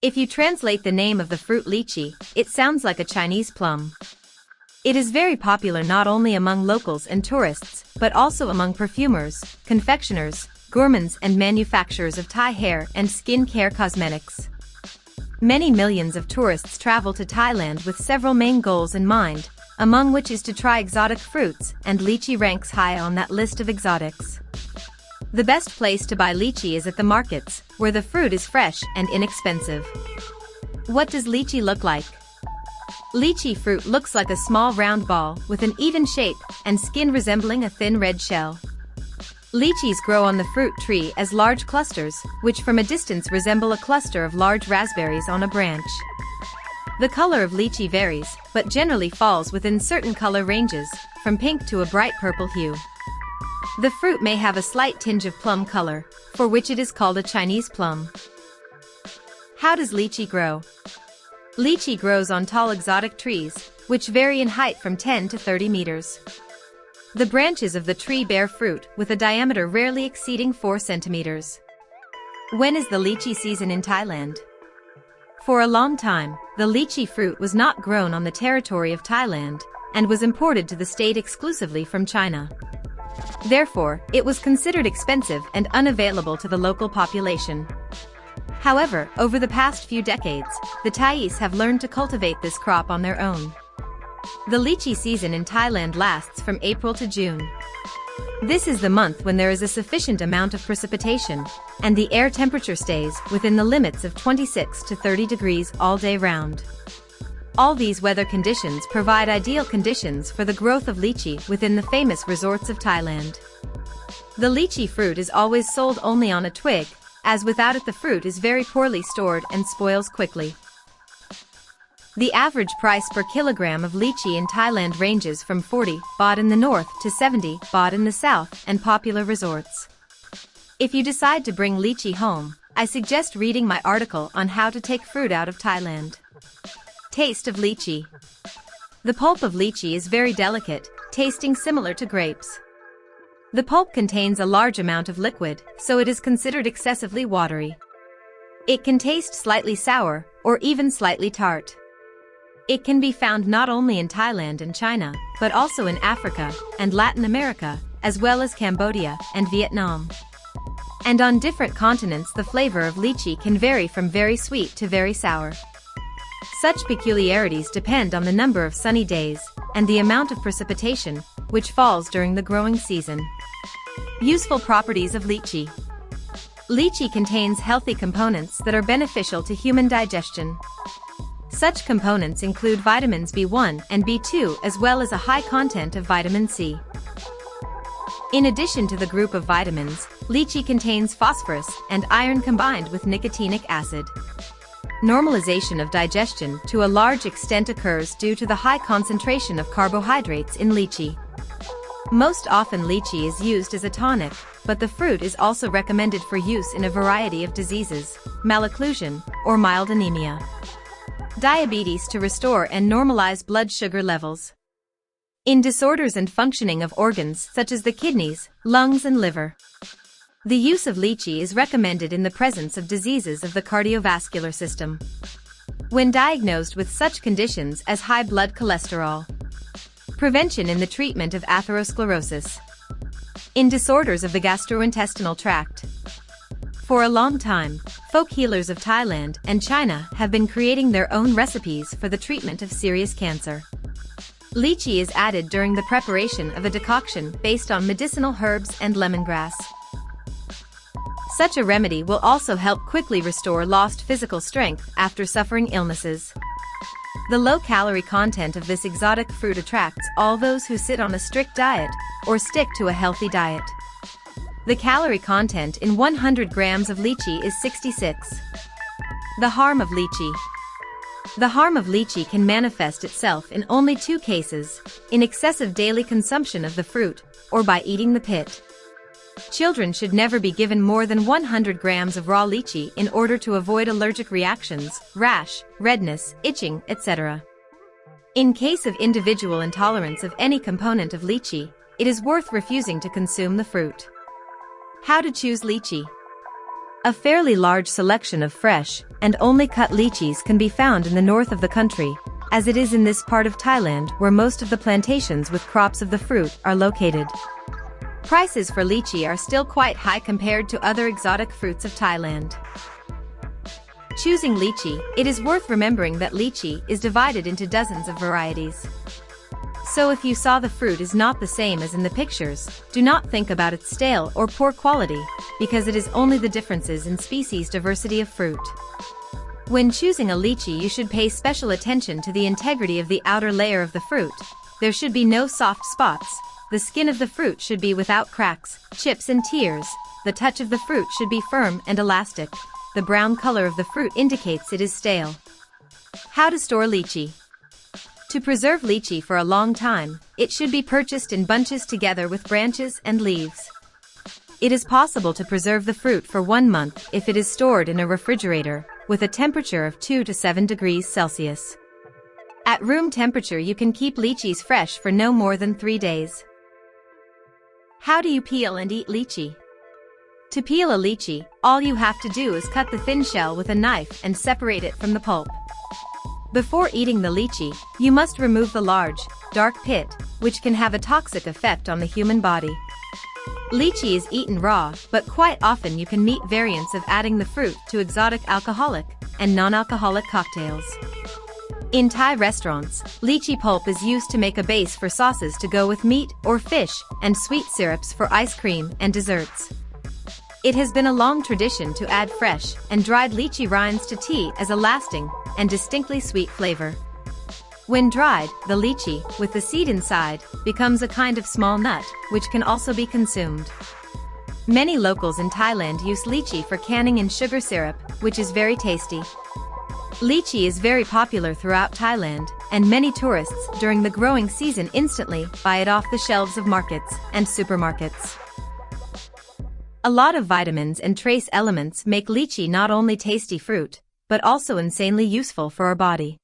If you translate the name of the fruit lychee, it sounds like a Chinese plum. It is very popular not only among locals and tourists, but also among perfumers, confectioners, gourmands and manufacturers of Thai hair and skin care cosmetics. Many millions of tourists travel to Thailand with several main goals in mind, among which is to try exotic fruits, and lychee ranks high on that list of exotics. The best place to buy lychee is at the markets, where the fruit is fresh and inexpensive. What does lychee look like? Lychee fruit looks like a small round ball with an even shape and skin resembling a thin red shell. Lychees grow on the fruit tree as large clusters, which from a distance resemble a cluster of large raspberries on a branch. The color of lychee varies, but generally falls within certain color ranges, from pink to a bright purple hue. The fruit may have a slight tinge of plum color, for which it is called a Chinese plum. How does lychee grow? Lychee grows on tall exotic trees, which vary in height from 10 to 30 meters. The branches of the tree bear fruit with a diameter rarely exceeding 4 centimeters. When is the lychee season in Thailand? For a long time, the lychee fruit was not grown on the territory of Thailand, and was imported to the state exclusively from China. Therefore, it was considered expensive and unavailable to the local population. However, over the past few decades, the Thais have learned to cultivate this crop on their own. The lychee season in Thailand lasts from April to June. This is the month when there is a sufficient amount of precipitation, and the air temperature stays within the limits of 26 to 30 degrees all day round. All these weather conditions provide ideal conditions for the growth of lychee within the famous resorts of Thailand. The lychee fruit is always sold only on a twig, as without it the fruit is very poorly stored and spoils quickly. The average price per kilogram of lychee in Thailand ranges from 40 baht in the north to 70 baht in the south and popular resorts. If you decide to bring lychee home, I suggest reading my article on how to take fruit out of Thailand. Taste of lychee. The pulp of lychee is very delicate, tasting similar to grapes. The pulp contains a large amount of liquid, so it is considered excessively watery. It can taste slightly sour, or even slightly tart. It can be found not only in Thailand and China, but also in Africa and Latin America, as well as Cambodia and Vietnam. And on different continents the flavor of lychee can vary from very sweet to very sour. Such peculiarities depend on the number of sunny days and the amount of precipitation, which falls during the growing season. Useful properties of lychee. Lychee contains healthy components that are beneficial to human digestion. Such components include vitamins B1 and B2 as well as a high content of vitamin C. In addition to the group of vitamins, lychee contains phosphorus and iron combined with nicotinic acid. Normalization of digestion to a large extent occurs due to the high concentration of carbohydrates in lychee. Most often lychee is used as a tonic, but the fruit is also recommended for use in a variety of diseases, malocclusion, or mild anemia. Diabetes to restore and normalize blood sugar levels. In disorders and functioning of organs such as the kidneys, lungs and liver. The use of lychee is recommended in the presence of diseases of the cardiovascular system. When diagnosed with such conditions as high blood cholesterol. Prevention in the treatment of atherosclerosis. In disorders of the gastrointestinal tract. For a long time, folk healers of Thailand and China have been creating their own recipes for the treatment of serious cancer. Lychee is added during the preparation of a decoction based on medicinal herbs and lemongrass. Such a remedy will also help quickly restore lost physical strength after suffering illnesses. The low-calorie content of this exotic fruit attracts all those who sit on a strict diet or stick to a healthy diet. The calorie content in 100 grams of lychee is 66. The harm of lychee. The harm of lychee can manifest itself in only two cases: in excessive daily consumption of the fruit, or by eating the pit. Children should never be given more than 100 grams of raw lychee in order to avoid allergic reactions, rash, redness, itching, etc. In case of individual intolerance of any component of lychee, it is worth refusing to consume the fruit. How to choose lychee. A fairly large selection of fresh and only cut lychees can be found in the north of the country, as it is in this part of Thailand where most of the plantations with crops of the fruit are located. Prices for lychee are still quite high compared to other exotic fruits of Thailand. Choosing lychee, it is worth remembering that lychee is divided into dozens of varieties. So if you saw the fruit is not the same as in the pictures, do not think about its stale or poor quality, because it is only the differences in species diversity of fruit. When choosing a lychee, you should pay special attention to the integrity of the outer layer of the fruit. There should be no soft spots. The skin of the fruit should be without cracks, chips and tears. The touch of the fruit should be firm and elastic. The brown color of the fruit indicates it is stale. How to store lychee. To preserve lychee for a long time, it should be purchased in bunches together with branches and leaves. It is possible to preserve the fruit for 1 month if it is stored in a refrigerator, with a temperature of 2 to 7 degrees Celsius. At room temperature you can keep lychees fresh for no more than 3 days. How do you peel and eat lychee? To peel a lychee, all you have to do is cut the thin shell with a knife and separate it from the pulp. Before eating the lychee, you must remove the large, dark pit, which can have a toxic effect on the human body. Lychee is eaten raw, but quite often you can meet variants of adding the fruit to exotic alcoholic and non-alcoholic cocktails. In Thai restaurants, lychee pulp is used to make a base for sauces to go with meat or fish, and sweet syrups for ice cream and desserts. It has been a long tradition to add fresh and dried lychee rinds to tea as a lasting and distinctly sweet flavor. When dried, the lychee, with the seed inside, becomes a kind of small nut, which can also be consumed. Many locals in Thailand use lychee for canning in sugar syrup, which is very tasty. Lychee is very popular throughout Thailand, and many tourists during the growing season instantly buy it off the shelves of markets and supermarkets. A lot of vitamins and trace elements make lychee not only tasty fruit, but also insanely useful for our body.